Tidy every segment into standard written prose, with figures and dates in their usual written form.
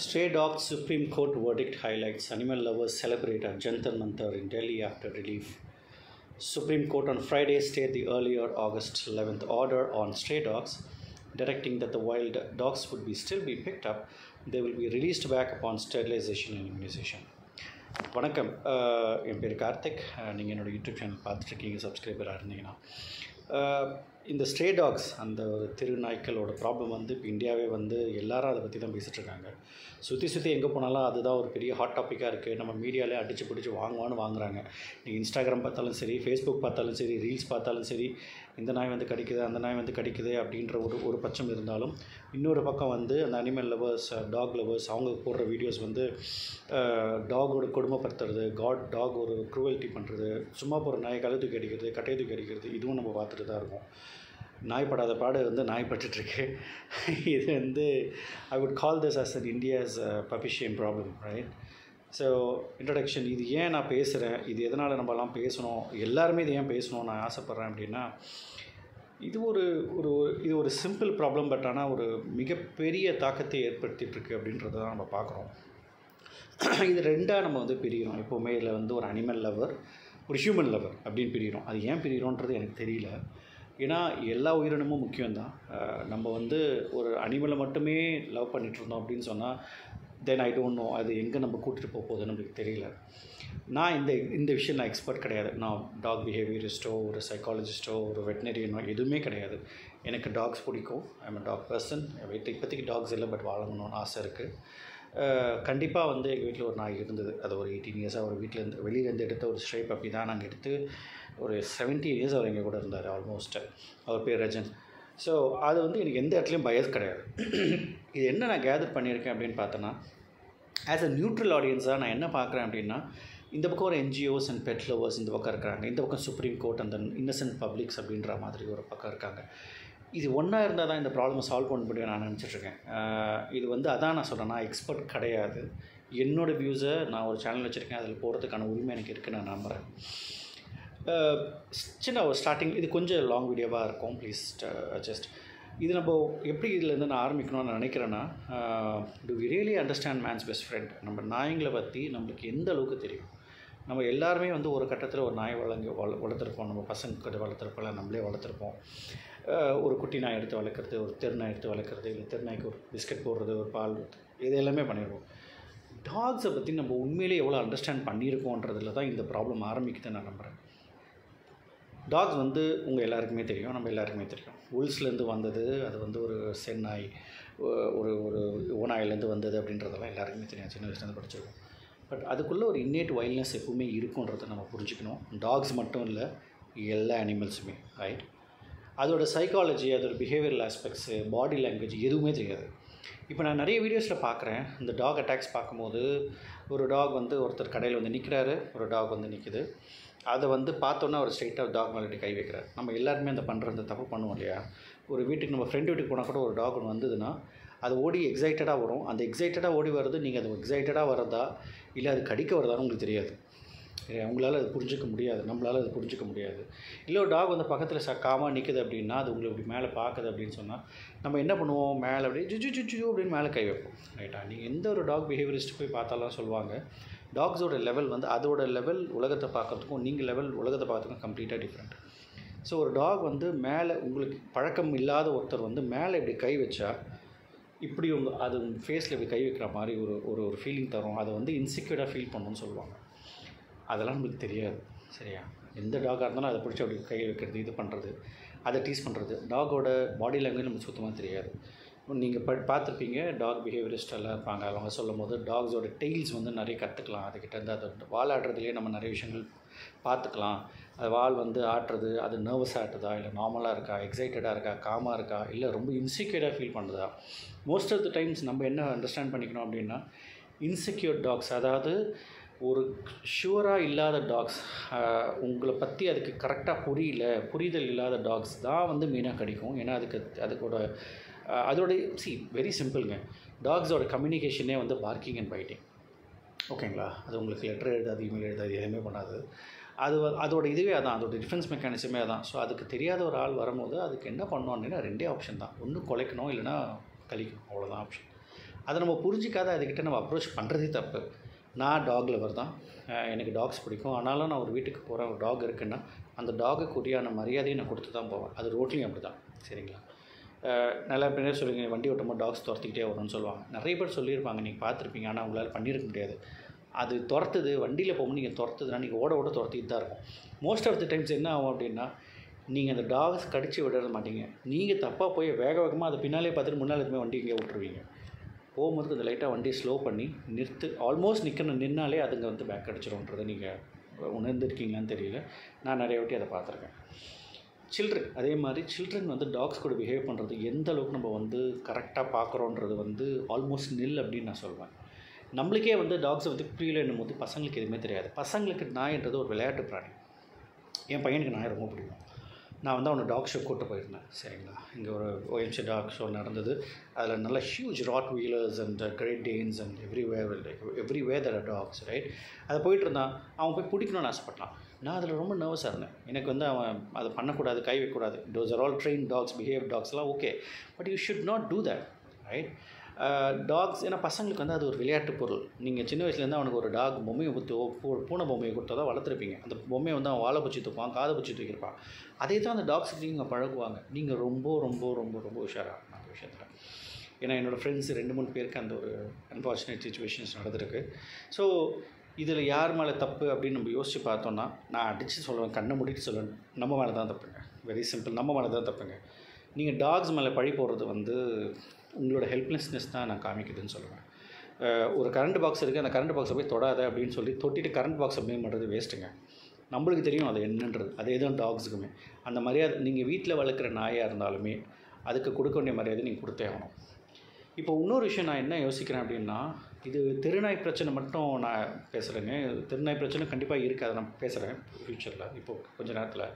Stray Dogs Supreme Court verdict highlights animal lovers celebrate at Jantar Mantar in Delhi after relief. Supreme Court on Friday stayed the earlier August 11th order on stray dogs, directing that the wild dogs would still be picked up. They will be released back upon sterilization and immunization. வணக்கம், என் பேர் கார்த்திக். நீங்கள் என்னோடய YouTube channel பார்த்துட்ருக்கீங்க, சப்ஸ்கிரைபராக இருந்தீங்கன்னா. இந்த stray tax, அந்த ஒரு தெரு நாய்க்களோட ப்ராப்ளம் இப்போ இந்தியாவே எல்லாரும் அதை பற்றி தான் பேசிகிட்ருக்காங்க. சுற்றி எங்கே போனாலும் அதுதான் ஒரு பெரிய ஹாட் டாப்பிக்காக இருக்குது. நம்ம மீடியாவிலே அடித்து பிடிச்சி வாங்குறாங்க. நீங்கள் இன்ஸ்டாகிராம் பார்த்தாலும் சரி, ஃபேஸ்புக் பார்த்தாலும் சரி, ரீல்ஸ் பார்த்தாலும் சரி, இந்த நாய் கடிக்குது, அந்த நாய் கடிக்குது அப்படின்ற ஒரு பட்சம் இருந்தாலும், இன்னொரு பக்கம் அந்த அனிமல் லவர்ஸ், டாக் லவர்ஸ், அவங்க போடுற வீடியோஸ் டாகோட கொடுமைப்படுத்துறது, டாக் ஒரு க்ரூவல்ட்டி பண்ணுறது, சும்மா போகிற நாயை கழுத்து தூக்கி அடிக்கிறது, கட்டையை தூக்கி அடிக்கிறது, இதுவும் நம்ம பார்த்துட்டு தான் இருக்கோம். நாய் படாத பாடு நாய் பட்டுருக்கு. இது I would call this as an India's puppy shame problem, right? So introduction. இது ஏன் நான் பேசுகிறேன், இது எதனால் நம்மலாம் பேசணும், எல்லாருமே இது ஏன் பேசணும் நான் ஆசைப்பட்றேன் அப்படின்னா, இது ஒரு சிம்பிள் ப்ராப்ளம், பட் ஆனால் ஒரு மிகப்பெரிய தாக்கத்தை ஏற்படுத்திகிட்ருக்கு அப்படின்றத தான் நம்ம பார்க்குறோம். இது ரெண்டாக நம்ம பிரிகிறோம் எப்போவுமே. இதில் ஒரு அனிமல் லவர், ஒரு ஹியூமன் லவர் அப்படின்னு பிரிகிறோம். அது ஏன் பிரிகிறோன்றது எனக்கு தெரியல. ஏன்னா எல்லா உயிரினமும் முக்கியம்தான். நம்ம ஒரு அனிமலை மட்டுமே லவ் பண்ணிகிட்ருந்தோம் அப்படின்னு சொன்னால் தென் ஐ டோன்ட் நோ அது எங்கே நம்ம கூட்டிகிட்டு போகுதுன்னு நம்மளுக்கு தெரியல. நான் இந்த விஷயம் நான் எக்ஸ்பர்ட் கிடையாது. நான் டாக் பிஹேவியரிஸ்ட்டோ, ஒரு சைக்காலஜிஸ்ட்டோ, ஒரு வெட்டினரியனோ எதுவுமே கிடையாது. எனக்கு டாக்ஸ் பிடிக்கும். I'm dog person. இப்போதைக்கு டாக்ஸ் இல்லை, பட் வாழணும்னு ஆசை இருக்குது. கண்டிப்பாக எங்கள் வீட்டில் ஒரு நாய் இருந்தது. அது ஒரு 18 இயர்ஸாக ஒரு வெளியிலேருந்து எடுத்த ஒரு ஸ்ட்ரே பப்பி தான். நாங்கள் எடுத்து ஒரு 17 இயர்ஸ் அவர் எங்கள் கூட இருந்தார் ஆல்மோஸ்ட். அவர் பேர் ரஜன். ஸோ அது எனக்கு எந்த இடத்துலையும் பயஸ் கிடையாது. இது என்ன நான் கேதர் பண்ணியிருக்கேன் அப்படின்னு பார்த்தோன்னா, ஆஸ் அ நியூட்ரல் ஆடியன்ஸாக நான் என்ன பார்க்குறேன் அப்படின்னா, இந்த பக்கம் ஒரு என்ஜிஓஸ் அண்ட் பெட் லவர்ஸ் இந்த பக்கம் இருக்கிறாங்க, இந்த பக்கம் சுப்ரீம் கோர்ட் அந்த இன்னசென்ட் பப்ளிக்ஸ் அப்படின்ற மாதிரி ஒரு பக்கம் இருக்காங்க. இது ஒன்றா இருந்தால் தான் இந்த ப்ராப்ளமை சால்வ் பண்ண முடியும் நான் நினச்சிட்ருக்கேன். இது அதான் நான் சொல்கிறேன், நான் எக்ஸ்பர்ட் கிடையாது. என்னோடய வியூஸை நான் ஒரு சேனல் வச்சுருக்கேன், அதில் போகிறதுக்கான உரிமை எனக்கு இருக்குன்னு நான் நம்புகிறேன். சின்ன ஒரு ஸ்டார்டிங், இது கொஞ்சம் லாங் வீடியோவாக இருக்கும், ப்ளீஸ் ஜஸ்ட் இது நம்ம எப்படி இதிலேருந்து நான் ஆரம்பிக்கணும்னு நினைக்கிறேன்னா, do we really understand man's best friend? நம்ம நாய்ங்களை பற்றி நம்மளுக்கு எந்த அளவுக்கு தெரியும்? நம்ம எல்லாருமே ஒரு கட்டத்தில் ஒரு நாய் வளர்த்துருப்போம். நம்ம பசங்க வளர்த்துருப்போம், நம்மளே வளர்த்துருப்போம். ஒரு குட்டி நாய் எடுத்து வளர்க்குறது, ஒரு தெரு நாய் எடுத்து வளர்க்குறது, இல்லை தெரு நாய்க்கு ஒரு பிஸ்கட் போடுறது, ஒரு பால், இது எல்லாமே பண்ணிடுவோம். டாக்ஸை பற்றி நம்ம உண்மையிலே எவ்வளோ அண்டர்ஸ்டாண்ட் பண்ணியிருக்கோன்றதில் தான் இந்த ப்ராப்ளம் ஆரம்பிக்குதுன்னு நான் நம்புகிறேன். டாக்ஸ் உங்கள் எல்லாருக்குமே தெரியும், நம்ம எல்லாருக்குமே தெரியும். உல்ஸ்லேருந்து வந்தது, அது ஒரு சென்னாய், ஒரு ஓநாயிலேருந்து வந்தது அப்படின்றதெல்லாம் எல்லாருக்குமே தெரியும், சின்ன வயசுலேருந்து படிச்சிருக்கோம். பட் அதுக்குள்ளே ஒரு இன்னேட் வைல்ட்னஸ் எப்பவுமே இருக்குன்றதை நம்ம புரிஞ்சுக்கணும். டாக்ஸ் மட்டும் இல்லை, எல்லா அனிமல்ஸுமே, ரைட்? அதோட சைக்காலஜி, அதோட பிஹேவியரல் ஆஸ்பெக்ட்ஸு, பாடி லாங்குவேஜ் எதுவுமே தெரியாது. இப்போ நான் நிறைய வீடியோஸில் பார்க்குறேன், இந்த டாக் அட்டாக்ஸ் பார்க்கும்போது ஒரு டாக் ஒருத்தர் கடையில் நிற்கிறாரு, ஒரு டாக் நிற்குது. அதை பார்த்தோன்னா ஒரு ஸ்ட்ரைட்டாக டாக் மேலே கை வைக்கிறார். நம்ம எல்லாருமே அந்த தப்பு பண்ணுவோம் இல்லையா? ஒரு வீட்டுக்கு, நம்ம ஃப்ரெண்டு வீட்டுக்கு போனால் கூட ஒரு டாக் ஒன்று வந்ததுன்னா அது ஓடி எக்ஸைட்டடாக வரும். அந்த எக்ஸைட்டடாக ஓடி வர்றது, நீங்கள் அது எக்ஸைட்டடாக வரதா இல்லை அது கடிக்க வரதான்னு உங்களுக்கு தெரியாது. அவங்களால அது புரிஞ்சிக்க முடியாது, நம்மளால் அது புரிஞ்சிக்க முடியாது. இல்லை ஒரு டாக் பக்கத்தில் காமாக நிற்குது அப்படின்னா, அது உங்களுக்கு இப்படி மேலே பார்க்குது அப்படின்னு சொன்னால் நம்ம என்ன பண்ணுவோம்? மேலே அப்படியே ஜுஜு அப்படின்னு மேலே கை வைப்போம், ரைட்டா? நீங்கள் எந்த ஒரு டாக் பிஹேவியரிஸ்ட் போய் பார்த்தாலும் சொல்லுவாங்க, டாக்ஸோட லெவல் அதோட லெவல் உலகத்தை பார்க்குறதுக்கும் நீங்கள் லெவல் உலகத்தை பார்க்குறதுக்கும் கம்ப்ளீட்டாக டிஃப்ரெண்ட். ஸோ ஒரு டாக் மேலே, உங்களுக்கு பழக்கம் இல்லாத ஒருத்தர் மேலே இப்படி கை வச்சா, இப்படி அது ஃபேஸில் இப்படி கை வைக்கிற மாதிரி ஒரு ஃபீலிங் தரும். அதை இன்செக்யூர்டாக ஃபீல் பண்ணணும்னு சொல்லுவாங்க. அதெல்லாம் நம்மளுக்கு தெரியாது, சரியா? எந்த டாகாக இருந்தாலும் அதை பிடிச்சி அப்படி கை வைக்கிறது, இது பண்ணுறது, அதை டீஸ் பண்ணுறது, டாகோட பாடி லாங்குவேஜ் நமக்கு சுத்தமாக தெரியாது. நீங்கள் பார்த்துருப்பீங்க, டாக் பிஹேவியரிஸ்ட் எல்லாம் இருப்பாங்க. அவங்க சொல்லும் போது டாக்ஸோட டெய்ல்ஸ் நிறைய கற்றுக்கலாம். அதுக்கிட்டேருந்து அதை வால் ஆடுறதுலேயே நம்ம நிறைய விஷயங்கள் பார்த்துக்கலாம். அது வால் ஆட்டுறது, அது நர்வஸ் ஆட்டுதா, இல்லை நார்மலாக இருக்கா, எக்ஸைட்டடாக இருக்கா, காமாக இருக்கா, இல்லை ரொம்ப இன்செக்யூர்டாக ஃபீல் பண்ணுறதா. மோஸ்ட் ஆஃப் த டைம்ஸ் நம்ம என்ன அண்டர்ஸ்டாண்ட் பண்ணிக்கணும் அப்படின்னா, இன்செக்யூர் டாக்ஸ், அதாவது ஒரு ஷுவராக இல்லாத டாக்ஸ், உங்களை பற்றி அதுக்கு கரெக்டாக புரிதல் இல்லாத டாக்ஸ் தான் மெயினாக கடிக்கும். ஏன்னா அதோட வெரி சிம்பிளுங்க. டாக்ஸோட கம்யூனிகேஷனே பார்க்கிங் அண்ட் பைட்டிங், ஓகேங்களா? அது உங்களுக்கு லெட்டர் எழுதாது, இமெயில் எழுதாது, எதுவுமே பண்ணாது. அதோட இதுவே அதான், அதோட டிஃபென்ஸ் மெக்கானிசமே அதான். ஸோ அதுக்கு தெரியாத ஒரு ஆள் வரும்போது அதுக்கு என்ன பண்ணணும் அப்படின்னா, ரெண்டே ஆப்ஷன் தான். ஒன்று குலைக்கணும், இல்லைனா கழிக்கணும், அவ்வளோதான் ஆப்ஷன். அதை நம்ம புரிஞ்சிக்காத அதுக்கிட்ட நம்ம அப்ரோச் பண்ணுறதே தப்பு. நான் டாக் லவர் தான், எனக்கு டாக்ஸ் பிடிக்கும். ஆனாலும் நான் ஒரு வீட்டுக்கு போகிறேன், ஒரு டாக் இருக்குன்னா அந்த டாகுக்கு உரியான மரியாதையை நான் கொடுத்து தான் போவேன். அது ரோட்லேயும் அப்படி தான், சரிங்களா? நல்லா பேர் சொல்லுவீங்க, வண்டி ஓட்டும்போது டாக்ஸ் துரத்திக்கிட்டே வரும்னு சொல்லுவாங்க. நிறைய பேர் சொல்லியிருப்பாங்க, நீங்கள் பார்த்துருப்பீங்க. ஆனால் உங்களால் பண்ணியிருக்க முடியாது. அது துரத்துது, வண்டியில் போகும்போது நீங்கள் துரத்துதுன்னா நீங்கள் ஓட ஓட துரத்திட்டு தான் இருக்கும். மோஸ்ட் ஆஃப் த டைம்ஸ் என்ன ஆகும் அப்படின்னா, நீங்கள் அந்த டாக்ஸ் கடிச்சு விட மாட்டீங்க. நீங்கள் தப்பாக போய் வேக வேகமாக அதை பின்னாலே பார்த்துட்டு முன்னால் எதுவுமே வண்டி இங்கே விட்டுருவீங்க. போகும்போது கொஞ்சம் லைட்டாக வண்டியை ஸ்லோ பண்ணி ஆல்மோஸ்ட் நின்னாலே அதுங்க வந்து பேக் அடிச்சிடும்ன்றதை நீங்கள் உணர்ந்துருக்கீங்களான்னு தெரியல. நான் நிறைய வாட்டி அதை பார்த்துருக்கேன். அதே மாதிரி சில்ட்ரன் வந்து டாக்ஸ் கூட பிஹேவ் பண்ணுறது எந்த அளவுக்கு நம்ம வந்து கரெக்டாக பார்க்குறோன்றது வந்து ஆல்மோஸ்ட் அப்படின்னு நான் சொல்வேன். நம்மளுக்கே வந்து டாக்ஸை வந்து புரியல என்னும் போது பசங்களுக்கு எதுவுமே தெரியாது. பசங்களுக்கு நாய்ன்றது ஒரு விளையாட்டு பிராணி. என் பையனுக்கு நாய் ரொம்ப பிடிக்கும். நான் வந்து அவனை டாக் ஷோ கூப்பிட்டு போயிருந்தேன், சரிங்களா? இங்கே ஒரு OMC டாக் ஷோ நடந்தது. அதில் நல்ல huge Rottweilers and great Danes and everywhere there are dogs, right? அதை போயிட்டு இருந்தான். அவன் போய் பிடிக்கணும்னு ஆசைப்பட்டான். நான் அதில் ரொம்ப நர்வஸாக இருந்தேன். எனக்கு வந்து அவன் அதை பண்ணக்கூடாது, கை வைக்கக்கூடாது. Those are all train dogs, behave டாக்ஸ்லாம் okay, but you should not do that, right? Dogs ஏன்னா பசங்களுக்கு வந்து அது ஒரு விளையாட்டு பொருள். நீங்கள் சின்ன வயசுலேருந்து அவனுக்கு ஒரு டாக் பொம்மையை பூனை பொம்மையை கொடுத்தா தான் வளர்த்துருப்பீங்க. அந்த பொம்மையை வந்து அவன் வாழை பூச்சி தூக்குவான், காதை பூச்சி தூக்கியிருப்பான். அதே தான் அந்த டாக்ஸுக்கு நீங்கள் பழகுவாங்க. நீங்கள் ரொம்ப ரொம்ப ரொம்ப ரொம்ப உஷாராக அந்த விஷயத்தில். ஏன்னா என்னோடய ஃப்ரெண்ட்ஸ் 2-3 பேருக்கு அந்த ஒரு அன்ஃபார்ச்சுனேட் சிச்சுவேஷன்ஸ் நடந்திருக்கு. ஸோ இதில் யார் மேலே தப்பு அப்படின்னு நம்ம யோசித்து பார்த்தோன்னா, நான் அடித்து சொல்லுவேன், கண்ணை மூடிட்டு சொல்லுவேன், நம்ம மேலே தான் தப்புங்க. வெரி சிம்பிள், நம்ம மேலே தான் தப்புங்க. நீங்கள் டாக்ஸ் மேலே பழி போடுறது வந்து உங்களோட ஹெல்ப்லெஸ்னஸ் தான் நான் காமிக்குதுன்னு சொல்லுவேன். ஒரு கரண்ட் பாக்ஸ் இருக்குது, அந்த கரண்ட் பாக்ஸை போய் தொடாத அப்படின்னு சொல்லி தொட்டிட்டு கரண்ட் பாக்ஸை ப்ளேம் பண்ணுறது வேஸ்ட்டுங்க. நம்மளுக்கு தெரியும் அது என்னன்றது. அதே தான் டாக்ஸுக்குமே. அந்த மரியாதை நீங்கள் வீட்டில் வளர்க்குற நாயாக இருந்தாலுமே அதுக்கு கொடுக்க வேண்டிய மரியாதை நீங்கள் கொடுத்தே ஆகணும். இப்போ இன்னொரு விஷயம் நான் என்ன யோசிக்கிறேன் அப்படின்னா, இது தெருநாய் பிரச்சனை மட்டும் நான் பேசுகிறேங்க. தெருநாய் பிரச்சனை கண்டிப்பாக இருக்குது, அதை நான் பேசுகிறேன் ஃப்யூச்சரில். இப்போது கொஞ்சம் நேரத்தில்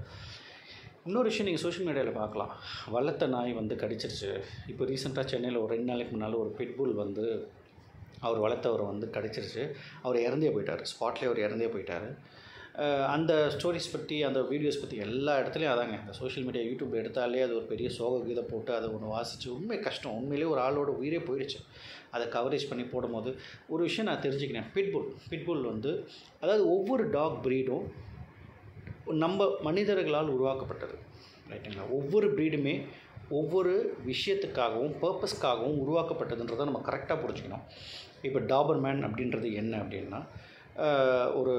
இன்னொரு விஷயம் நீங்கள் சோஷியல் மீடியாவில் பார்க்கலாம். வளர்த்த நாய் வந்து கடிச்சிருச்சு. இப்போ ரீசெண்டாக சென்னையில் ஒரு 2 நாளைக்கு முன்னால் ஒரு பிட்புல் வந்து அவர் வளர்த்தவரை வந்து கடிச்சிருச்சு. அவர் இறந்தே போயிட்டார், ஸ்பாட்லேயே அவர் இறந்தே போயிட்டார். அந்த ஸ்டோரிஸ் பற்றி, அந்த வீடியோஸ் பற்றி எல்லா இடத்துலையும் அதாங்க. இந்த சோஷியல் மீடியா யூடியூப் எடுத்தாலே அது ஒரு பெரிய சோக கீதை போட்டு அதை ஒன்று வாசித்து உண்மை கஷ்டம். உண்மையிலே ஒரு ஆளோட உயிரே போயிடுச்சு. அதை கவரேஜ் பண்ணி போடும்போது ஒரு விஷயம் நான் தெரிஞ்சுக்கினேன். பிட்புல் வந்து அதாவது ஒவ்வொரு டாக் ப்ரீடும் நம்ம மனிதர்களால் உருவாக்கப்பட்டது, ரைட்டுங்களா? ஒவ்வொரு ப்ரீடுமே ஒவ்வொரு விஷயத்துக்காகவும் பர்பஸ்க்காகவும் உருவாக்கப்பட்டதுன்றதை நம்ம கரெக்டாக புரிஞ்சுக்கணும். இப்போ டாபர்மேன் அப்படின்றது என்ன அப்படின்னா, ஒரு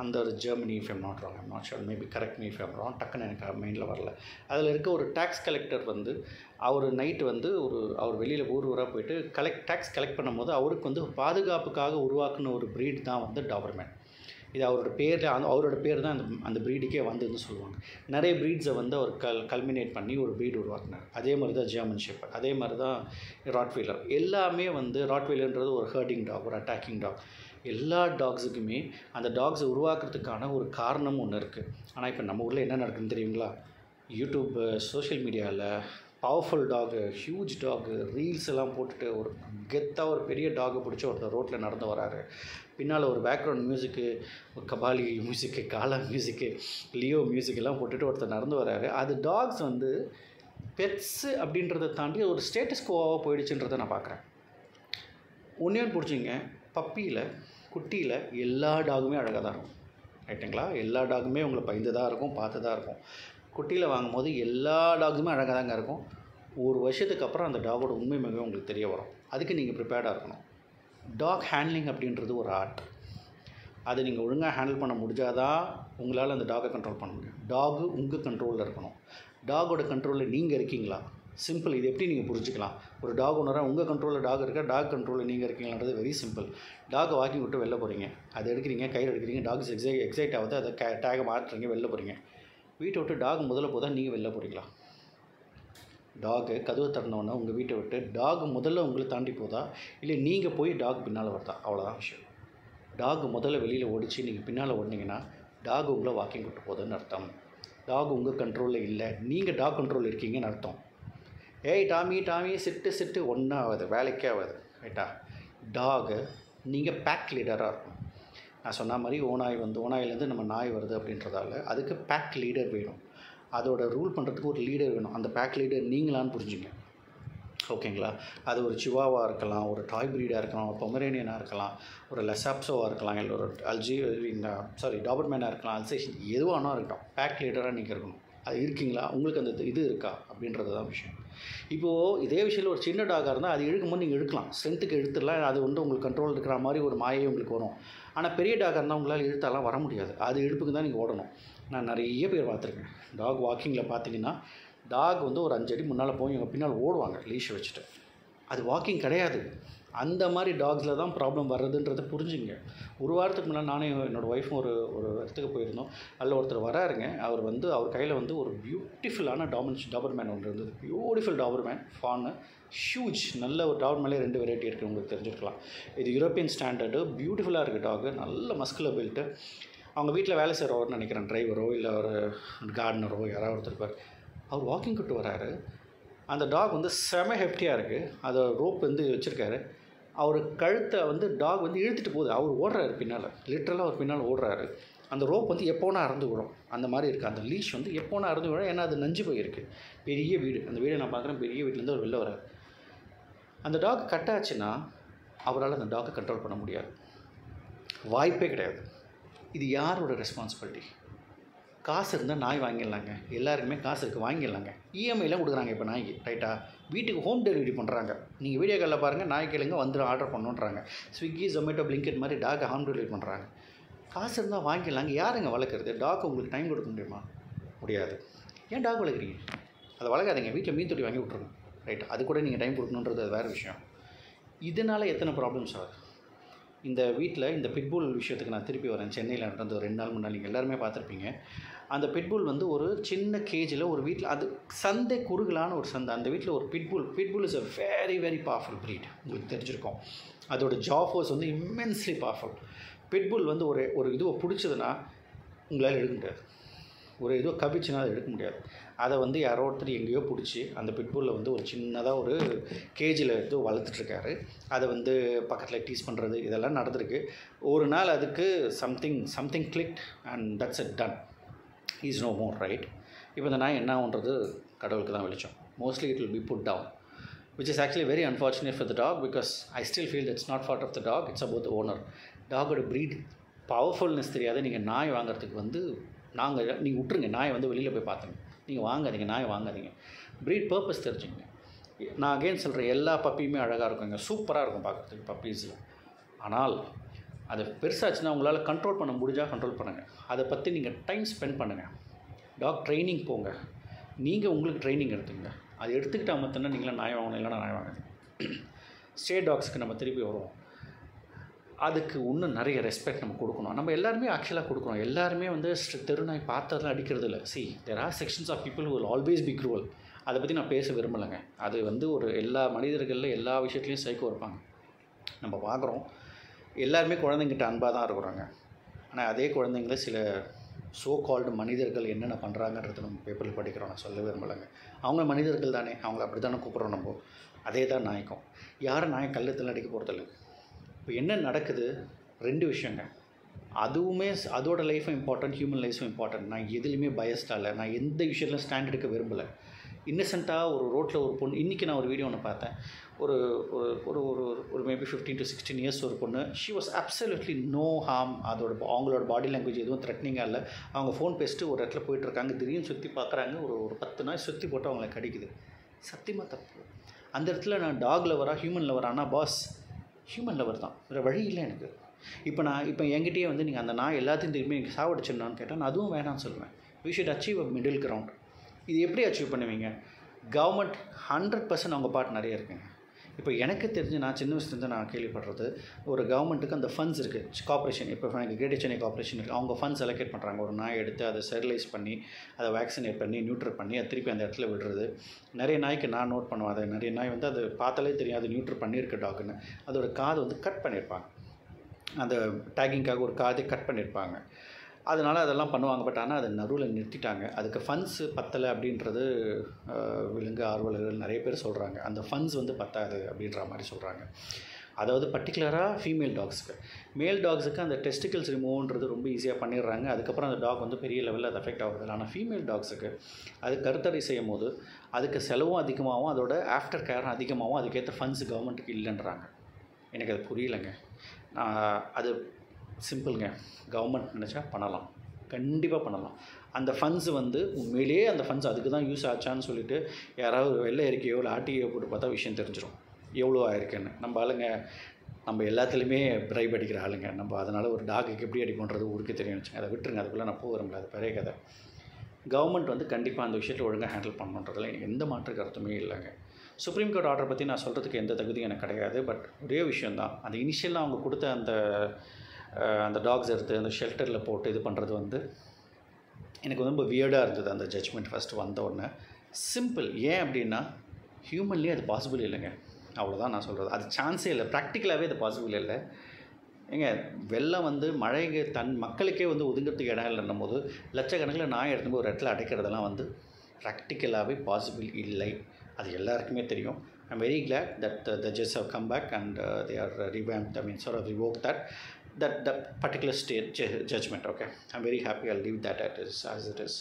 அந்த ஒரு Germany, if am not wrong, I'm not sure, maybe correct me if M wrong, டக்குன்னு எனக்கு மைண்டில் வரல. அதில் இருக்க ஒரு டேக்ஸ் கலெக்டர் வந்து அவர் நைட்டு வந்து அவர் வெளியில் ஊராக போயிட்டு டேக்ஸ் கலெக்ட் பண்ணும்போது அவருக்கு வந்து பாதுகாப்புக்காக உருவாக்குன ஒரு ப்ரீட் தான் வந்து டாபர்மேன். இது அவரோட பேர் தான் அந்த ப்ரீடுக்கே வந்ததுன்னு சொல்லுவாங்க. நிறைய ப்ரீட்ஸை வந்து அவர் கல்மினேட் பண்ணி ஒரு ப்ரீட் உருவாக்குனார். அதே மாதிரி தான் ஜெர்மன் ஷெப்பர்ட், அதே மாதிரி தான் ராட்வீலர். எல்லாமே வந்து ராட்வீலர்ன்றது ஒரு ஹர்டிங் டாக், ஒரு அட்டாக்கிங் டாக். எல்லா டாக்ஸுக்குமே அந்த டாக்ஸை உருவாக்குறதுக்கான ஒரு காரணம் ஒன்று இருக்குது. ஆனால் இப்போ நம்ம ஊரில் என்ன நடக்குதுன்னு தெரியுங்களா? யூடியூப், சோஷியல் மீடியாவில் powerful dog, huge dog, reels எல்லாம் போட்டுட்டு ஒரு கெத்தாக ஒரு பெரிய டாகை பிடிச்சி ஒருத்தர் ரோட்டில் நடந்து வராரு. பின்னால் ஒரு பேக்ரவுண்ட் மியூசிக்கு, ஒரு கபாலி மியூசிக்கு, காலா மியூசிக்கு, லியோ மியூசிக் எல்லாம் போட்டுட்டு ஒருத்தர் நடந்து வராரு. அது டாக்ஸ் வந்து பெட்ஸு அப்படின்றத தாண்டி ஒரு ஸ்டேட்டஸ் கோவாக போயிடுச்சுன்றதை நான் பார்க்குறேன். ஒன்றே பிடிச்சிங்க, பப்பியில், குட்டியில் எல்லா டாகுமே அழகாக தான் இருக்கும், ரைட்டுங்களா? எல்லா டாகுமே உங்களை பயந்து தான் இருக்கும், பார்த்து தான் இருக்கும். குட்டியில் வாங்கும்போது எல்லா டாகுமே அழகாக தாங்க இருக்கும். ஒரு வருஷத்துக்கு அப்புறம் அந்த டாகோட உண்மை மிகவும் உங்களுக்கு தெரிய வரும். அதுக்கு நீங்கள் ப்ரிப்பேர்டாக இருக்கணும். டாக் ஹேண்ட்லிங் அப்படின்றது ஒரு ஆர்ட். அதை நீங்கள் ஒழுங்காக ஹேண்டில் பண்ண முடிஞ்சாதான் உங்களால் அந்த டாகை கண்ட்ரோல் பண்ண முடியும். டாகு உங்கள் கண்ட்ரோலில் இருக்கணும். டாகோட கண்ட்ரோலில் நீங்கள் இருக்கீங்களா? சிம்பிள். இது எப்படி நீங்கள் புரிஞ்சுக்கலாம்? ஒரு டாக் ஓனராக உங்கள் கண்ட்ரோலில் டாக் இருக்கா, டாக் கண்ட்ரோலில் நீங்கள் இருக்கீங்களான்றது வெரி சிம்பிள். டாகை வாக்கிங் விட்டு வெளில போகிறீங்க, அதை எடுக்கிறீங்க, கையில் எடுக்கிறீங்க, டாக்ஸ் எக்ஸைட் ஆகுது, அதை டேகை மாற்றுறீங்க, வெளில போகிறீங்க. வீட்டை விட்டு டாக் முதல்ல போதா, நீங்கள் வெளில போகிறீங்களா? டாகு கதவை திறந்தோன்னா உங்கள் வீட்டை விட்டு டாக் முதல்ல உங்களை தாண்டி போதா, இல்லை நீங்கள் போய் டாக் பின்னால் வருதா? அவ்வளோதான் விஷயம். டாக் முதல்ல வெளியில் ஓடிச்சு, நீங்கள் பின்னால் ஓடினீங்கன்னா டாக் உங்களை வாக்கிங் விட்டு போகுதுன்னு அர்த்தம். டாக் உங்கள் கண்ட்ரோலில் இல்லை, நீங்கள் டாக் கண்ட்ரோல் இருக்கீங்கன்னு அர்த்தம். ஏய் டாமி சிட்டு ஒன்றா ஆகாது, வேலைக்கே ஆகாது, ரைட்டா? டாகு நீங்கள் பேக் லீடராக இருக்கணும். நான் சொன்ன மாதிரி ஓநாயிலேருந்து நம்ம நாய் வருது அப்படின்றதால அதுக்கு பேக் லீடர் வேணும். அதோட ரூல் பண்ணுறதுக்கு ஒரு லீடர் வேணும். அந்த பேக் லீடர் நீங்களான்னு புரிஞ்சுங்க. ஓகேங்களா? அது ஒரு சிவாவாக இருக்கலாம், ஒரு டாய் ப்ரீடாக இருக்கலாம், ஒரு பொமரேனியனாக இருக்கலாம், ஒரு லெசாப்ஸோவாக இருக்கலாம், இல்லை ஒரு டாபர்மேனாக இருக்கலாம், அல்சேஷன் எதுவானா இருக்கட்டும், பேக் லீடராக நீங்கள் இருக்கணும். அது இருக்கீங்களா? உங்களுக்கு அந்த இது இருக்கா அப்படின்றது தான் விஷயம். இப்போது இதே விஷயத்தில் ஒரு சின்ன டாகாக இருந்தால் அது இழுக்கும்போது நீங்கள் இழுக்கலாம், ஸ்ட்ரென்த்துக்கு இழுத்துடலாம், அது வந்து உங்களுக்கு கண்ட்ரோல் இருக்கிற மாதிரி ஒரு மாயை உங்களுக்கு வரும். ஆனால் பெரிய டாகாக இருந்தால் உங்களால் இழுத்தாலாம் வர முடியாது, அது இழுப்புக்கு தான் நீங்கள் ஓடணும். நான் நிறைய பேர் பார்த்துருக்கேன், டாக் வாக்கிங்கில் பார்த்தீங்கன்னா டாக் வந்து ஒரு 5 அடி முன்னால் போய் இவங்க பின்னால் ஓடுவாங்க லீஷை வச்சுட்டு. அது வாக்கிங் கிடையாது. அந்த மாதிரி டாக்ஸில் தான் ப்ராப்ளம் வர்றதுன்றதை புரிஞ்சுங்க. ஒரு வாரத்துக்கு முன்னாடி நானே என்னோடய ஒய்ஃபும் ஒரு இடத்துக்கு போயிருந்தோம். அதில் ஒருத்தர் வராருங்க. அவர் கையில் வந்து ஒரு பியூட்டிஃபுல்லான டாபர்மேன் ஒன்று இருந்தது. பியூட்டிஃபுல் டாபர்மேன் ஃபான்னு, ஹியூஜ், நல்ல ஒரு டாபர்மேலே 2 வெரைட்டி இருக்குது, உங்களுக்கு தெரிஞ்சிருக்கலாம். இது யூரோப்பியன் ஸ்டாண்டர்டு, பியூட்டிஃபுல்லாக இருக்குது டாகு, நல்ல மஸ்குலர் பில்ட்டு. அவங்க வீட்டில் வேலை செய்கிறவர்னு நினைக்கிறேன், டிரைவரோ இல்லை ஒரு கார்டனரோ யாராவது ஒருத்தர் இருப்பார். அவர் வாக்கிங் கூட்டு வராரு. அந்த டாக் வந்து செம ஹெஃப்டியாக இருக்குது. அதை ரோப் வந்து வச்சுருக்காரு. அவர் கழுத்தை வந்து டாக் வந்து இழுத்துட்டு போகுது. அவர் ஓடுறாரு பின்னால், லிட்ரலாக அவர் பின்னால் ஓடுறாரு. அந்த ரோப் வந்து எப்போனா அறந்து விடும், அந்த மாதிரி இருக்குது. அந்த லீஷ் வந்து எப்போனா அறந்து விடும், ஏன்னா அது நஞ்சு போயிருக்கு. பெரிய வீடு, அந்த வீடை நான் பார்க்குறேன், பெரிய வீட்டிலேருந்து அவர் வெளில வராரு. அந்த டாக் கட்டாச்சுன்னா அவரால் அந்த டாக்கை கண்ட்ரோல் பண்ண முடியாது, வாய்ப்பே கிடையாது. இது யாரோட ரெஸ்பான்சிபிலிட்டி? காசு இருந்தால் நாய் வாங்கிடலாங்க, எல்லாருக்குமே காசு இருக்குது, வாங்கிடலாங்க. இஎம்ஐலாம் கொடுக்குறாங்க இப்போ நாய்க்கு, ரைட்டா? வீட்டுக்கு ஹோம் டெலிவரி பண்ணுறாங்க. நீங்கள் வீடியோ காலில் பாருங்கள், நாய் கேளுங்க வந்து ஆர்டர் பண்ணுன்றாங்க. ஸ்விக்கி, ஜொமேட்டோ, பிளிங்கெட் மாதிரி டாக் ஹோம் டெலிவரி பண்ணுறாங்க. காசு இருந்தால் வாங்கிடலாங்க. யாருங்க வளர்க்குறது? டாக் உங்களுக்கு டைம் கொடுக்க முடியுமா? முடியாது. ஏன் டாக் வளர்க்குறீங்க? அதை வளர்க்காதீங்க, வீட்டில் மீன் தொட்டி வாங்கி விட்ருங்க, ரைட்? அது கூட நீங்கள் டைம் கொடுக்கணுன்றது அது வேறு விஷயம். இதனால் எத்தனை ப்ராப்ளம்ஸ் ஆகுது இந்த வீட்டில். இந்த பிட்புல் விஷயத்துக்கு நான் திருப்பி வரேன். சென்னையில் நடந்த 2 நாள் முன்னாடி நீங்கள் எல்லாருமே பார்த்துருப்பீங்க. அந்த பிட்புல் வந்து ஒரு சின்ன கேஜில் ஒரு வீட்டில், அது சந்தை குறுகலான ஒரு சந்தை, அந்த வீட்டில் ஒரு pitbull is a very very powerful breed, உங்களுக்கு தெரிஞ்சிருக்கும். அதோட ஜா ஃபோர்ஸ் வந்து இம்மென்ஸ்லி பவர்ஃபுல். பிட்புல் வந்து ஒரு இதுவை பிடிச்சதுன்னா உங்களால் எடுக்க முடியாது, ஒரு இதுவை கவிச்சுன்னா அதை எடுக்க முடியாது. அதை வந்து யாரோ ஒருத்தர் எங்கேயோ பிடிச்சி அந்த பிட்புல்லை வந்து ஒரு சின்னதாக ஒரு கேஜில் எடுத்து வளர்த்துட்ருக்காரு. அதை வந்து பக்கத்தில் டீஸ் பண்ணுறது இதெல்லாம் நடந்திருக்கு. ஒரு நாள் அதுக்கு something clicked and that's it done, is no more, right? இப்போ இந்த நாய் என்ன ஆகுன்றது கடவுளுக்கு தான் வெளிச்சம். Mostly it will be put down, which is actually very unfortunate for the dog, because I still feel that's not fault of the dog, it's about the owner. டாகோட breed powerfulness தெரியாத நீங்கள் நாய் வாங்குறதுக்கு வந்து நீங்கள் விட்டுருங்க. நாயை வந்து வெளியில் போய் பார்த்துங்க, நீங்கள் வாங்காதீங்க, நாயை வாங்காதீங்க. ப்ரீட் பர்பஸ் தெரிஞ்சுங்க. நான் அகெயின் சொல்கிறேன், எல்லா பப்பியுமே அழகாக இருக்குங்க, சூப்பராக இருக்கும் பார்க்குறதுக்கு பப்பீஸில். ஆனால் அதை பெருசாச்சுன்னா உங்களால் கண்ட்ரோல் பண்ண முடிஞ்சால் கண்ட்ரோல் பண்ணுங்கள். அதை பற்றி நீங்கள் டைம் ஸ்பெண்ட் பண்ணுங்கள். டாக் ட்ரைனிங் போங்க, நீங்கள் உங்களுக்கு ட்ரைனிங் எடுத்துங்க. அது எடுத்துக்கிட்டால் மட்டும்தான் நீங்களாம் நாய் வாங்கணும், இல்லைனா நாய் வாங்குங்க. ஸ்டே டாக்ஸுக்கு நம்ம திருப்பி வருவோம். அதுக்கு இன்னும் நிறைய ரெஸ்பெக்ட் நம்ம கொடுக்கணும். நம்ம எல்லாருமே ஆக்சுவலாக கொடுக்கணும். எல்லாருமே வந்து தெருநாய் பார்த்ததெல்லாம் அடிக்கிறது இல்லை. There are sections of people who will always be cruel. அதை பற்றி நான் பேச விரும்பலைங்க. அது வந்து ஒரு எல்லா மனிதர்களில் எல்லா விஷயத்துலையும் சைக்கோ இருப்பாங்க, நம்ம பார்க்குறோம். எல்லாருமே குழந்தைங்கிட்ட அன்பாக தான் இருக்கிறாங்க. ஆனால் அதே குழந்தைங்கள சில சோ கால்டு மனிதர்கள் என்னென்ன பண்ணுறாங்கன்றது நம்ம பேப்பரில் படிக்கிறோம். நான் சொல்ல விரும்பலைங்க. அவங்க மனிதர்கள் தானே, அவங்கள அப்படி தானே கூப்பிட்றோம் நம்ம. அதே தான் நாய்க்கும். யாரும் நாயை கல்லத்தில் அடிக்க போகிறதில்ல. இப்போ என்ன நடக்குது? 2 விஷயங்க. அதுவுமே அதோட லைஃப்பும் இம்பார்ட்டன்ட், ஹியூமன் லைஃப்பும் இம்பார்ட்டன்ட். நான் எதுலேயுமே பயஸ்டாக இல்லை, நான் எந்த விஷயத்துலையும் ஸ்டாண்ட் எடுக்க விரும்பலை. இன்னசென்ட்டாக ஒரு ரோட்டில் ஒரு பொண்ணு, இன்றைக்கி நான் ஒரு வீடியோ ஒன்று பார்த்தேன். ஒரு ஒரு ஒரு மேபி 15 to 16 இயர்ஸ் ஒரு பொண்ணு. She was absolutely no harm. அவங்களோட பாடி லாங்குவேஜ் எதுவும் த்ரெட்னிங்காக இல்லை. அவங்க ஃபோன் பேசிட்டு ஒரு இடத்துல போயிட்டுருக்காங்க, திடீர்னு சுற்றி பார்க்குறாங்க, ஒரு 10 நாய் சுற்றி போட்டு அவங்கள கடிக்குது. சத்தியமாக தப்பு. அந்த இடத்துல நான் டாக் லவரா ஹியூமன் லவரா? ஆனால் பாஸ் ஹியூமன் லவர் தான், வேறு வழி இல்லை எனக்கு. இப்போ என்கிட்டயே வந்து நீங்கள் அந்த நாய் எல்லாத்தையும் திரும்பி எனக்கு சாவடிச்சிடனான்னு கேட்டால் நான் அதுவும் வேணான்னு சொல்லுவேன். We should achieve a middle ground. இது எப்படி அச்சீவ் பண்ணுவீங்க? கவர்மெண்ட் 100% அவங்க பார்ட் நிறைய இருக்குங்க. இப்போ எனக்கு தெரிஞ்சு நான் சின்ன வயசுலேருந்து நான் கேள்விப்படுறது, ஒரு கவர்மெண்ட்டுக்கு அந்த ஃபண்ட்ஸ் இருக்குது, கார்பரேஷன். இப்போ எனக்கு கிரேட்டர் சென்னை கார்பரேஷன் இருக்குது, அவங்க ஃபண்ட்ஸ் அலோகேட் பண்ணுறாங்க. ஒரு நாயை எடுத்து அதை ஸ்டெரிலைஸ் பண்ணி, அதை வேக்சினேட் பண்ணி, நியூட்ரல் பண்ணி, அதை திருப்பி அந்த இடத்துல விடுறது. நிறைய நாய்க்கு நான் நோட் பண்ணுவேன், அதை நிறைய நாய் வந்து அது பார்த்தாலே தெரியும் அது நியூட்ரல் பண்ணியிருக்க டாக்குன்னு. அதோட காது வந்து கட் பண்ணியிருப்பாங்க, அந்த டேகிங்காக ஒரு காதை கட் பண்ணியிருப்பாங்க. அதனால் அதெல்லாம் பண்ணுவாங்க. பட் ஆனால் அதை நடுவில் நிறுத்திட்டாங்க. அதுக்கு ஃபண்ட்ஸு பத்தலை அப்படின்றது விலங்கு ஆர்வலர்கள் நிறைய பேர் சொல்கிறாங்க. அந்த ஃபண்ட்ஸ் வந்து பத்தாது அப்படின்ற மாதிரி சொல்கிறாங்க. அதாவது பர்டிகுலராக ஃபீமேல் டாக்ஸுக்கு. மேல் டாக்ஸுக்கு அந்த டெஸ்டிகல்ஸ் ரிமூவ்ன்றது ரொம்ப ஈஸியாக பண்ணிடுறாங்க. அதுக்கப்புறம் அந்த டாக் வந்து பெரிய லெவலில் அது அஃபெக்ட் ஆகுது. ஆனால் ஃபீமேல் டாக்ஸுக்கு அது கருத்தடை செய்யும் போது அதுக்கு செலவும் அதிகமாகவும் அதோட ஆஃப்டர் கேரும் அதிகமாகவும் அதுக்கேற்ற ஃபண்ட்ஸ் கவர்மெண்ட்டுக்கு இல்லைன்றாங்க. எனக்கு அது புரியலைங்க. அது சிம்பிளுங்க. கவர்மெண்ட் நினச்சா பண்ணலாம், கண்டிப்பாக பண்ணலாம். அந்த ஃபண்ட்ஸ் வந்து உண்மையிலேயே அந்த ஃபண்ட்ஸ் அதுக்கு தான் யூஸ் ஆச்சான்னு சொல்லிட்டு யாராவது வெள்ளை அறிக்கையோ இல்லை ஆர்டிஐயோ போட்டு பார்த்தா விஷயம் தெரிஞ்சிடும் எவ்வளோ ஆயிருக்குன்னு. நம்ம ஆளுங்க நம்ம எல்லாத்துலேயுமே பிரைப் அடிக்கிற ஆளுங்க. நம்ம அதனால் ஒரு டாகுக்கு எப்படி அடிப்போன்றது ஊருக்கு தெரியும் வச்சுங்க. அதை விட்டுருங்க, அதுக்குள்ளே நான் போகிறோம்ல, அது பெரிய கதை. கவர்மெண்ட் வந்து கண்டிப்பாக அந்த விஷயத்தில் ஒழுங்காக ஹேண்டில் பண்ணணுன்றதில் எனக்கு எந்த மாற்று கருத்துமே இல்லைங்க. சுப்ரீம் கோர்ட் ஆர்டரை பற்றி நான் சொல்கிறதுக்கு எந்த தகுதியும் எனக்கு கிடையாது. பட் ஒரே விஷயந்தான், அந்த இனிஷியலாக அவங்க கொடுத்த அந்த டாக்ஸ் எடுத்து அந்த ஷெல்டரில் போட்டு இது பண்ணுறது வந்து எனக்கு ரொம்ப வியர்டாக இருந்தது. அந்த ஜட்ஜ்மெண்ட் ஃபஸ்ட்டு வந்த உடனே சிம்பிள். ஏன் அப்படின்னா ஹியூமன்லேயே அது பாசிபிள் இல்லைங்க, அவ்வளோதான் நான் சொல்கிறது. அது சான்ஸே இல்லை, ப்ராக்டிக்கலாகவே அது பாசிபிள் இல்லை. ஏங்க வெள்ளம் வந்து மழைக்கு மக்களுக்கே வந்து ஒதுங்கிறதுக்கு இடம் இல்லைன்னும் போது லட்சக்கணக்கில் நாய் எடுத்துன்னு ஒரு இடத்துல அடைக்கிறதெல்லாம் வந்து ப்ராக்டிக்கலாகவே பாசிபிள் இல்லை. அது எல்லாருக்குமே தெரியும். I'm very glad that the judges have come back and they are revamped, sort of revoked that particular state judgment. Okay, I'm very happy. I'll leave that as it is.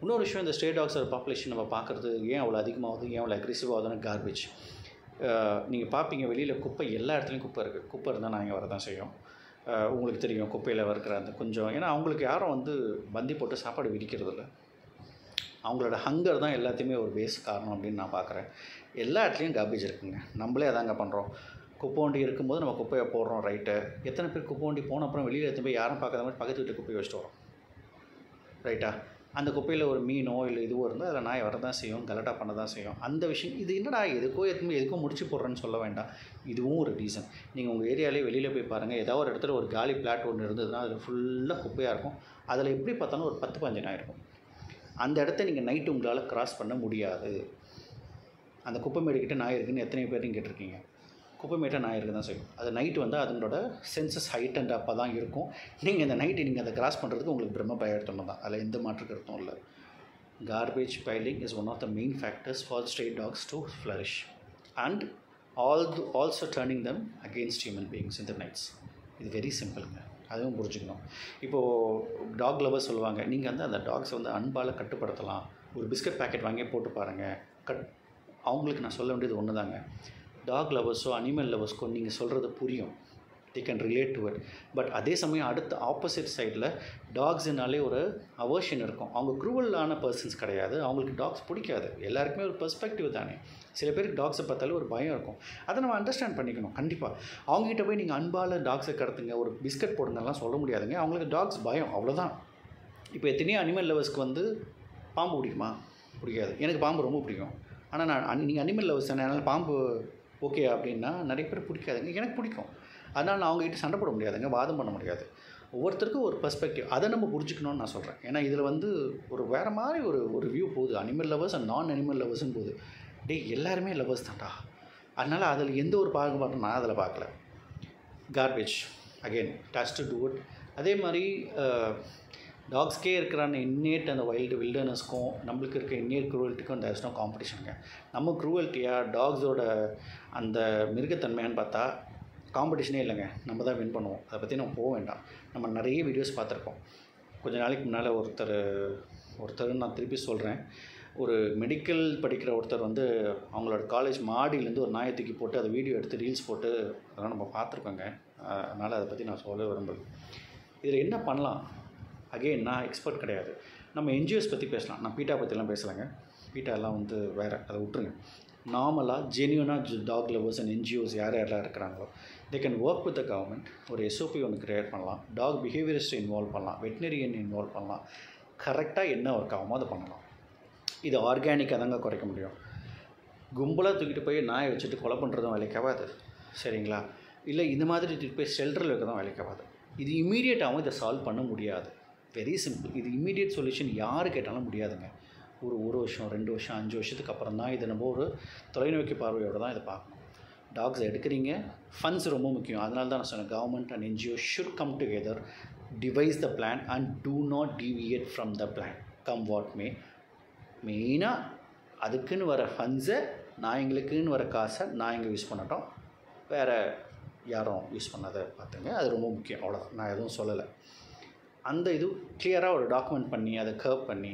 இன்னொரு விஷயம், இந்த stray டாக்ஸோட population நம்ம பார்க்குறது ஏன் அவ்வளோ அதிகமாகுது, ஏன் அவ்வளோ அக்ரெசிவ் ஆகுதுன்னு கார்பேஜ். நீங்கள் பார்ப்பீங்க வெளியில் குப்பை, எல்லா இடத்துலையும் குப்பை இருக்குது. குப்பை இருந்தால் நாங்கள் வர தான் செய்யும். உங்களுக்கு தெரியும் குப்பையில் இருக்கிற அந்த கொஞ்சம், ஏன்னா அவங்களுக்கு யாரும் வந்து பந்தி போட்டு சாப்பாடு விதிக்கிறது இல்லை. அவங்களோட ஹங்கர் தான் எல்லாத்தையுமே ஒரு பேஸ் காரணம் அப்படின்னு நான் பார்க்குறேன். எல்லா இடத்துலையும் கார்பேஜ் இருக்குங்க. நம்மளே அதாங்க பண்ணுறோம். குப்பை வண்டி இருக்கும்போது நம்ம குப்பையை போடுறோம், ரைட்டு. எத்தனை பேர் குப்பை வண்டி போன அப்புறம் வெளியில் எடுத்து போய் யாரும் பார்க்காத மாதிரி பக்கத்து வீட்டு குப்பையை வச்சுட்டு வரோம், ரைட்டா? அந்த குப்பையில் ஒரு மீனோ இல்லை இதுவோ இருந்தால் அதில் நாய் வர தான் செய்யும், கலட்டா பண்ண தான் செய்யும். அந்த விஷயம் இது என்னடா எதுக்கோ முடிச்சு போடுறேன்னு சொல்ல வேண்டாம். இதுவும் ஒரு ரீசன். நீங்கள் உங்கள் ஏரியாலே வெளியில் போய் பாருங்கள், ஏதாவது ஒரு இடத்துல ஒரு காலி பிளாட் ஒன்று இருந்ததுன்னா அதில் ஃபுல்லாக குப்பையாக இருக்கும். அதில் எப்படி பார்த்தாலும் ஒரு 10-15 நாய் இருக்கும். அந்த இடத்த நீங்கள் நைட்டு உங்களால் கிராஸ் பண்ண முடியாது. அந்த குப்பை மேடுக்கிட்ட நாய் இருக்குதுன்னு எத்தனை பேர் நீங்கள் கேட்டிருக்கீங்க? குப்பை மேட்டை நாய் இருக்க தான் செய்யும். அது நைட்டு வந்து அதனோட சென்சஸ் ஹைட் அண்ட் அப்போ தான் இருக்கும். நீங்கள் இந்த நைட்டு நீங்கள் அதை கிராஸ் பண்ணுறதுக்கு உங்களுக்கு பிரம்ம பயத்தணும் தான், அதில் எந்த மாற்று கருத்தும் இல்லை. Garbage piling is one of the main factors for stray dogs to flourish and also turning them against human beings in the nights. இது வெரி சிம்பிளுங்க, அதுவும் புரிஞ்சுக்கணும். இப்போது டாக் லவர் சொல்லுவாங்க, நீங்கள் வந்து அந்த டாக்ஸை வந்து அன்பால் கட்டுப்படுத்தலாம், ஒரு பிஸ்கட் பேக்கெட் வாங்கி போட்டு பாருங்கள். அவங்களுக்கு நான் சொல்ல வேண்டியது ஒன்று தாங்க. டாக் லவர்ஸோ அனிமல் லவர்ஸ்க்கோ நீங்கள் சொல்கிறது புரியும், they can relate to it. But அதே சமயம் அடுத்த ஆப்போசிட் சைடில் டாக்ஸுனாலே ஒரு அவர்ஷன் இருக்கும். அவங்க க்ரூவலான பர்சன்ஸ் கிடையாது, அவங்களுக்கு டாக்ஸ் பிடிக்காது. எல்லாருக்குமே ஒரு பெர்ஸ்பெக்டிவ் தானே. சில பேருக்கு டாக்ஸை பார்த்தாலே ஒரு பயம் இருக்கும். அதை நம்ம அண்டர்ஸ்டாண்ட் பண்ணிக்கணும். கண்டிப்பாக அவங்ககிட்ட போய் நீங்கள் அன்பால் டாக்ஸை கடத்துங்க, ஒரு பிஸ்கட் போடுங்கலாம் சொல்ல முடியாதுங்க. அவங்களுக்கு டாக்ஸ் பயம், அவ்வளோதான். இப்போ எத்தனையோ அனிமல் லவர்ஸ்க்கு வந்து பாம்பு பிடிக்குமா? பிடிக்காது. எனக்கு பாம்பு ரொம்ப பிடிக்கும். ஆனால் நீங்கள் அனிமல் லவர்ஸ் தானே, அதனால் பாம்பு ஓகே அப்படின்னா நிறைய பேர் பிடிக்காதுங்க. எனக்கு பிடிக்கும். அதனால் நான் அவங்ககிட்ட சண்டை போட முடியாதுங்க, வாதம் பண்ண முடியாது. ஒவ்வொருத்தருக்கும் ஒரு பெர்ஸ்பெக்டிவ், அதை நம்ம புரிஞ்சுக்கணும்னு நான் சொல்கிறேன். ஏன்னா இதில் வந்து ஒரு வேறு மாதிரி ஒரு வியூ போகுது. அனிமல் லவர்ஸ் அண்ட் நான் அனிமல் லவர்ஸ்ன்னு போகுது. எல்லாருமே லவர்ஸ் தான்டா. அதனால் அதில் எந்த ஒரு பாகுபாடும் நான் அதில் பார்க்கல. Garbage again touch to do it. அதே மாதிரி டாக்ஸ்க்கே இருக்கிற அந்த இன்னேட் அந்த வில்டர்னஸ்க்கும் நம்மளுக்கு இருக்க இன்னேட் க்ரூவல்ட்டிக்கும் தேர்ஸ் நோ காம்படிஷனுங்க. நம்ம க்ரூவல்ட்டியாக டாக்ஸோட அந்த மிருகத்தன்மையான்னு பார்த்தா காம்படிஷனே இல்லைங்க. நம்ம தான் வின் பண்ணுவோம். அதை பற்றி நம்ம போக வேண்டாம். நம்ம நிறைய வீடியோஸ் பார்த்துருக்கோம். கொஞ்ச நாளைக்கு முன்னால் ஒருத்தர் நான் திருப்பி சொல்கிறேன், ஒரு மெடிக்கல் படிக்கிற ஒருத்தர் வந்து அவங்களோட காலேஜ் மாடியிலேருந்து ஒரு நாயை தூக்கி போட்டு அதை வீடியோ எடுத்து ரீல்ஸ் போட்டு அதெல்லாம் நம்ம பார்த்துருக்கோங்க. அதனால் அதை பற்றி நான் சொல்ல விரும்புகிறேன். இதில் என்ன பண்ணலாம்? அகெயின் நான் எக்ஸ்பர்ட் கிடையாது. நம்ம என்ஜிஓஸ் பற்றி பேசலாம். நான் பீட்டா பற்றிலாம் பேசலைங்க. பீட்டாலாம் வந்து வேறு, அதை விட்டுருங்க. நார்மலாக ஜென்யூனாக டாக் லவர்ஸ் அண்ட் என்ஜிஓஸ் யாரெல்லாம் இருக்கிறாங்களோ they can work with the government. ஒரு எஸ்ஓபி ஒன்று க்ரியேட் பண்ணலாம். டாக் பிஹேவியரிஸ்ட்டை இன்வால்வ் பண்ணலாம், வெட்டினரியன் இன்வால்வ் பண்ணலாம். கரெக்டாக என்ன ஒர்க் ஆகுமோ அதை பண்ணலாம். இது ஆர்கானிக்காக தாங்க குறைக்க முடியும். கும்பலாக தூக்கிட்டு போய் நாயை வச்சுட்டு கொலை பண்ணுறதும் வேலைக்காகாது, சரிங்களா? இல்லை இந்த மாதிரி தூக்கிட்டு போய் ஷெல்டரில் வைக்கிறதும் வேலைக்காகாது. இது இம்மீடியட்டாகவும் இதை சால்வ் பண்ண முடியாது. Very simple. இது இம்மீடியட் சொல்யூஷன் யார் கேட்டாலும் முடியாதுங்க. ஒரு வருஷம் 2 வருஷம் 5 வருஷத்துக்கு அப்புறம் தான் இதை நம்ம ஒரு தொலைநோக்கி பார்வையோடு தான் இதை பார்க்கணும். டாக்ஸ் எடுக்கிறீங்க, ஃபண்ட்ஸ் ரொம்ப முக்கியம். அதனால தான் நான் சொன்னேன், government and NGO should come together, devise the plan and do not deviate from the plan come what may. மெயினாக அதுக்குன்னு வர ஃபண்ட்ஸை நாய்ங்களுக்குன்னு வர காசை நாய்ங்க யூஸ் பண்ணட்டும். வேறு யாரும் யூஸ் பண்ணாத பார்த்துங்க. அது ரொம்ப முக்கியம். அவ்வளோதான், நான் எதுவும் சொல்லலை. அந்த இது கிளியராக ஒரு டாக்குமெண்ட் பண்ணி அதை கர்வ் பண்ணி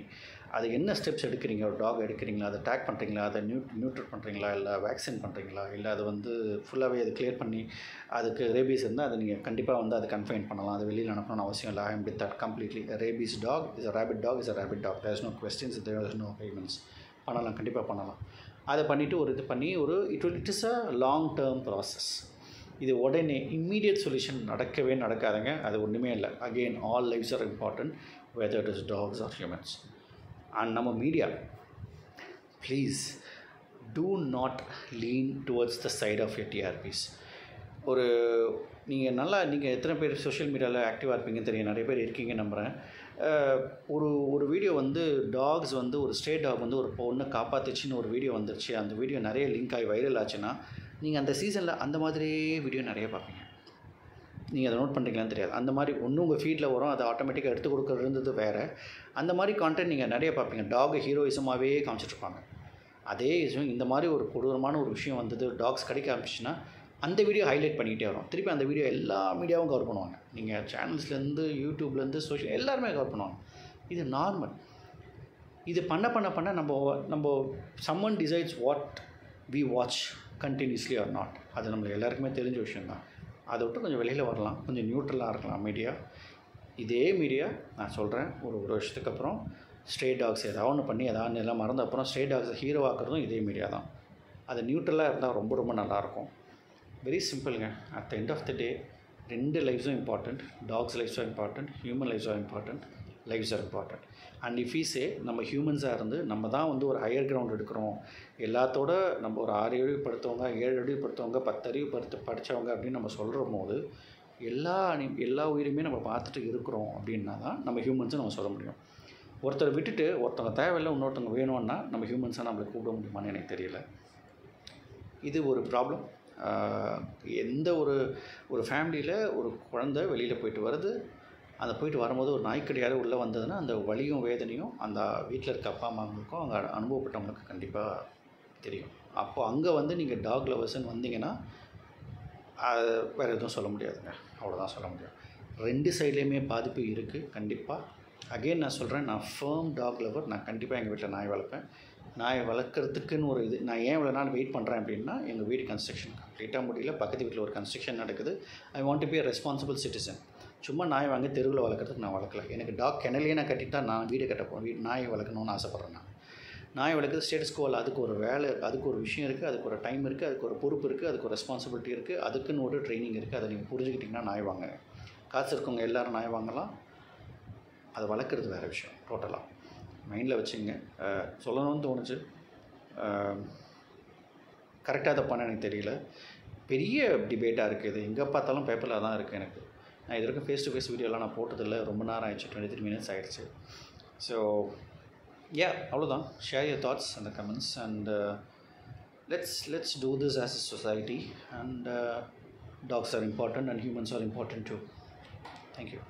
அது என்ன ஸ்டெப்ஸ் எடுக்கிறீங்க, ஒரு டாக் எடுக்கிறீங்களா, அதை டேக் பண்ணுறீங்களா, அதை நியூட்ரல் பண்ணுறீங்களா, இல்லை வேக்சின் பண்ணுறீங்களா, இல்லை அது வந்து ஃபுல்லாகவே அது கிளியர் பண்ணி அதுக்கு ரேபீஸ் இருந்தால் அதை நீங்கள் கண்டிப்பாக வந்து அதை கன்ஃபைன் பண்ணலாம். அது வெளியில் அனுப்பணும்னு அவசியம் இல்லை. I am with that completely. Rabies dog is a rabid dog is a rabid dog. There is no questions, there is no payments. பண்ணலாம், கண்டிப்பாக பண்ணலாம். அதை பண்ணிவிட்டு ஒரு இது பண்ணி it is a long term process. இது உடனே இம்மீடியட் சொல்யூஷன் நடக்கவே நடக்காதுங்க. அது ஒன்றுமே இல்லை. Again all lives are important, whether it is dogs are humans. And நம்ம media, please do not lean towards the side of your TRPs. நீங்கள் எத்தனை பேர் சோஷியல் மீடியாவில் ஆக்டிவாக இருப்பீங்கன்னு தெரியும், நிறைய பேர் இருக்கீங்க நம்புகிறேன். ஒரு வீடியோ வந்து டாக்ஸ் வந்து ஒரு ஸ்ட்ரே டாக் வந்து ஒரு பொண்ணை காப்பாற்றுச்சின்னு ஒரு வீடியோ வந்துருச்சு. அந்த வீடியோ நிறைய லிங்க் ஆகி வைரல் ஆச்சுன்னா நீங்கள் அந்த சீசனில் அந்த மாதிரியே வீடியோ நிறைய பார்ப்பீங்க. நீங்கள் அதை நோட் பண்ணுறீங்களான்னு தெரியாது. அந்த மாதிரி ஒன்று உங்கள் ஃபீல்டில் வரும், அதை ஆட்டோமேட்டிக்காக எடுத்து கொடுக்குறது வேறு. அந்த மாதிரி கான்டென்ட் நீங்கள் நிறைய பார்ப்பீங்க. டாக் ஹீரோயிசமாகவே காமிச்சிட்ருப்பாங்க. அதே விஷயம் இந்த மாதிரி ஒரு கொடூரமான ஒரு விஷயம் வந்தது, டாக்ஸ் கிடைக்க ஆரம்பிச்சுன்னா அந்த வீடியோ ஹைலைட் பண்ணிக்கிட்டே வரும். திருப்பி அந்த வீடியோ எல்லா மீடியாவும் கவர் பண்ணுவாங்க. நீங்கள் சேனல்ஸ்லேருந்து யூடியூப்லேருந்து சோஷியல் எல்லாருமே கவர் பண்ணுவாங்க. இது நார்மல். இது பண்ண நம்ம someone decides what we watch continuously or not. அது நம்மளுக்கு எல்லாருக்குமே தெரிஞ்ச விஷயந்தான். அதை விட்டு கொஞ்சம் வெளியில் வரலாம், கொஞ்சம் நியூட்ரலாக இருக்கலாம் மீடியா. இதே மீடியா நான் சொல்கிறேன், ஒரு வருஷத்துக்கு அப்புறம் ஸ்ட்ரே டாக்ஸ் ஏதாவது ஒன்று பண்ணி ஏதாவது எல்லாம் மறந்த அப்புறம் ஸ்ட்ரே டாக்ஸை ஹீரோ ஆக்குறதும் இதே மீடியா தான். அது நியூட்ரலாக இருந்தால் ரொம்ப ரொம்ப நல்லாயிருக்கும். வெரி சிம்பிளுங்க. At the end of the day 2 லைஃப்ஸும் இம்பார்ட்டண்ட். டாக்ஸ் லைஃப்ஸும் இம்பார்ட்டண்ட், ஹியூமன் லைஃப்ஸும் important, lives are important. And if we say நம்ம ஹியூமன்ஸாக இருந்து நம்ம தான் வந்து ஒரு ஹையர் கிரவுண்ட் எடுக்கிறோம், எல்லாத்தோட நம்ம ஒரு 6 அறிவு படுத்தவங்க, 7 அறிவு படுத்தவங்க, 10 அறிவு படித்தவங்க அப்படின்னு நம்ம சொல்கிற போது எல்லா உயிருமே நம்ம பார்த்துட்டு இருக்கிறோம் அப்படின்னா தான் நம்ம ஹியூமன்ஸை நம்ம சொல்ல முடியும். ஒருத்தரை விட்டுட்டு ஒருத்தவங்க தேவையில்லை இன்னொருத்தவங்க வேணும்னா நம்ம ஹியூமன்ஸை நம்மளை கூப்பிட முடியுமான்னு எனக்கு தெரியல. இது ஒரு ப்ராப்ளம். எந்த ஒரு ஃபேமிலியில் ஒரு குழந்தை வெளியில் போயிட்டு வருது, அந்த போயிட்டு வரும்போது ஒரு நாய்க்கடியால் உள்ளே வந்ததுன்னா அந்த வலியும் வேதனையும் அந்த வீட்டில் இருக்க அப்பா அம்மாங்களுக்கும் அங்கே அனுபவப்பட்டவங்களுக்கு கண்டிப்பாக தெரியும். அப்போ அங்கே வந்து நீங்கள் டாக் லவர்ஸ்ன்னு வந்தீங்கன்னா அது வேறு எதுவும் சொல்ல முடியாதுங்க. அவ்வளோதான் சொல்ல முடியும். 2 சைட்லேயுமே பாதிப்பு இருக்குது கண்டிப்பாக. அகெயின் நான் சொல்கிறேன், நான் ஃபர்ம் டாக் லவர். நான் கண்டிப்பாக எங்கள் வீட்டில் நாய் வளர்ப்பேன். நாய் வளர்க்குறதுக்குன்னு ஒரு இது நான் ஏன் இவ்வளோ நாள் வெயிட் பண்ணுறேன் அப்படின்னா, எங்கள் வீடு கன்ஸ்ட்ரக்ஷன் கம்ப்ளீட்டாக முடியல. பக்கத்து வீட்டில் ஒரு கன்ஸ்ட்ரக்ஷன் நடக்குது. I want to be a responsible citizen. சும்மா நாய் வாங்கி தெருவில் வளர்க்குறதுக்கு நான் வளர்க்கல. எனக்கு டாக் கெனலையே நான் கட்டிட்டா நான் வீடு கட்டப்போம். நாய் வளர்க்கணும்னு ஆசைப்பட்றேன். நான் நாய் வளர்க்குறது ஸ்டேட்டஸ் கோவில். அதுக்கு ஒரு வேலை, அதுக்கு ஒரு விஷயம் இருக்குது, அதுக்கு ஒரு டைம் இருக்குது, அதுக்கு ஒரு பொறுப்பு இருக்குது, அதுக்கு ஒரு ரெஸ்பான்சிபிலிட்டி இருக்குது, அதுக்குன்னு ஒரு ட்ரைனிங் இருக்குது. அதை நீங்கள் புரிஞ்சுக்கிட்டிங்கன்னா நாய் வாங்க. காசு இருக்கவங்க எல்லோரும் நாய் வாங்கலாம். அதை வளர்க்குறது வேறு விஷயம். டோட்டலாக மைண்டில் வச்சுங்க. சொல்லணும்னு தோணுச்சு, கரெக்டாக அதை பண்ண எனக்கு தெரியல. பெரிய டிபேட்டாக இருக்குது. எங்கே பார்த்தாலும் பேப்பரில் தான் இருக்குது. எனக்கு நான் இது வரைக்கும் ஃபேஸ் டு ஃபேஸ் வீடியோலாம் நான் போட்டதில்லை. ரொம்ப நேரம் ஆயிடுச்சு, 23 minutes ஆகிடுச்சு. ஸோ அவ்வளோதான். Share your thoughts and the comments and let's do this as a society, and dogs are important and humans are important too. Thank you.